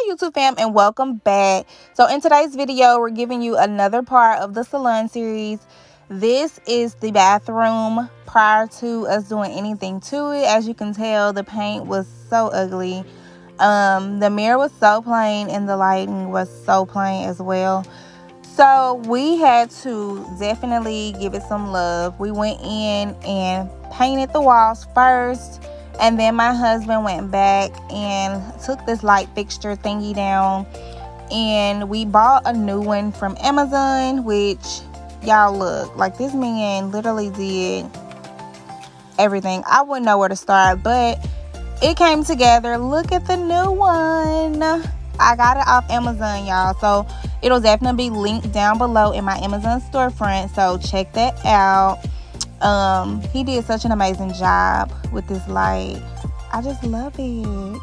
YouTube fam, and welcome back. So in today's video, we're giving you another part of the Salon series. This is the bathroom prior to us doing anything to it. As you can tell, the paint was so ugly. The mirror was so plain and the lighting was so plain as well. So we had to definitely give it some love. We went in and painted the walls first, and then my husband went back and took this light fixture thingy down, and we bought a new one from Amazon, which y'all look, like this man literally did everything. I wouldn't know where to start, but it came together. Look at the new one. I got it off Amazon, y'all, so it'll definitely be linked down below in my Amazon storefront, so check that out. He did such an amazing job with this light. I just love it.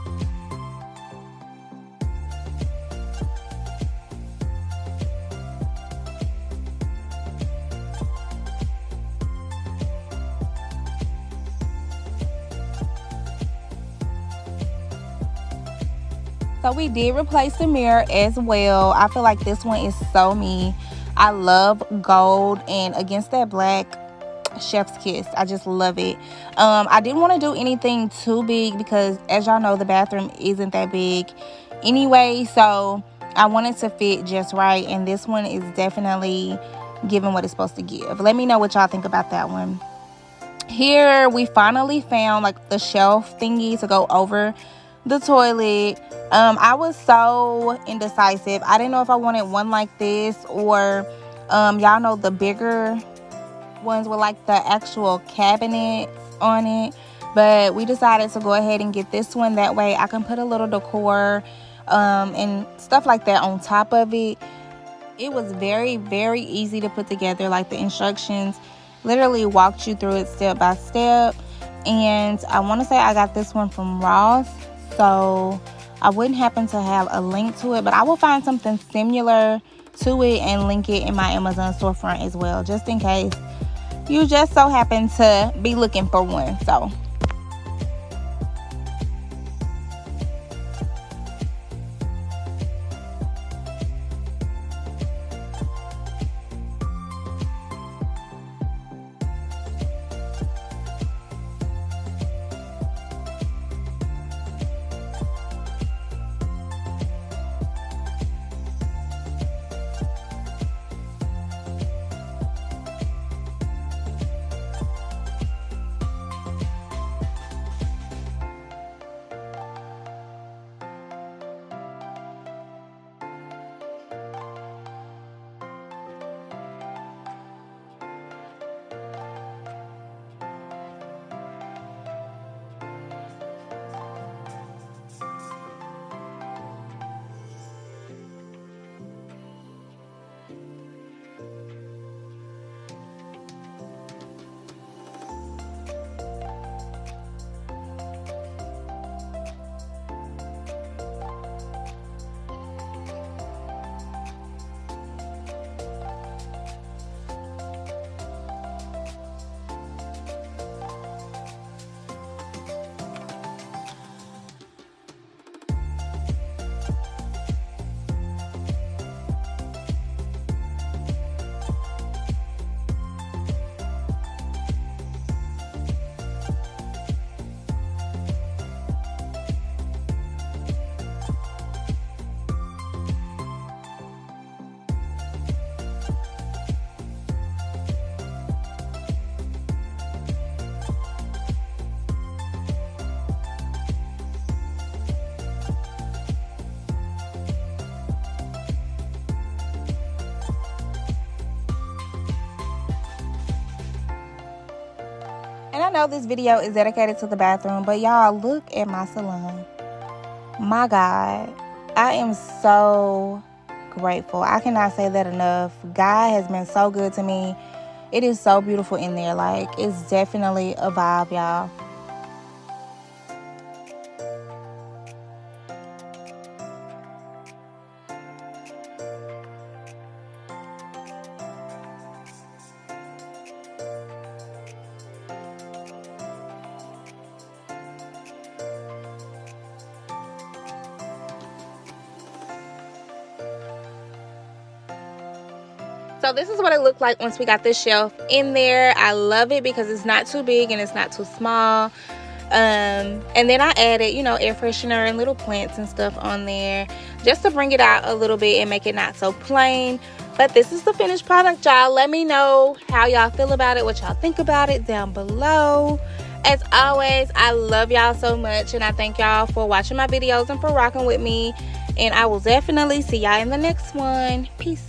So we did replace the mirror as well. I feel like this one is so me. I love gold, and against that black, chef's kiss. I just love it. I didn't want to do anything too big because, as y'all know, the bathroom isn't that big anyway, so I wanted to fit just right, and this one is definitely giving what it's supposed to give. Let me know what y'all think about that one. Here we finally found like the shelf thingy to go over the toilet. I was so indecisive. I didn't know if I wanted one like this or y'all know the bigger ones with like the actual cabinets on it, but we decided to go ahead and get this one. That way I can put a little decor and stuff like that on top of it. It was very, very easy to put together. Like, the instructions literally walked you through it step by step, and I want to say I got this one from Ross, so I wouldn't happen to have a link to it, but I will find something similar to it and link it in my Amazon storefront as well, just in case you just so happen to be looking for one. So and I know this video is dedicated to the bathroom, but y'all, look at my salon. My God, I am so grateful. I cannot say that enough. God has been so good to me. It is so beautiful in there. Like, it's definitely a vibe, y'all. So this is what it looked like once we got this shelf in there. I love it because it's not too big and it's not too small. And then I added, you know, air freshener and little plants and stuff on there just to bring it out a little bit and make it not so plain. But this is the finished product, y'all. Let me know how y'all feel about it, what y'all think about it down below. As always, I love y'all so much, and I thank y'all for watching my videos and for rocking with me. And I will definitely see y'all in the next one. Peace.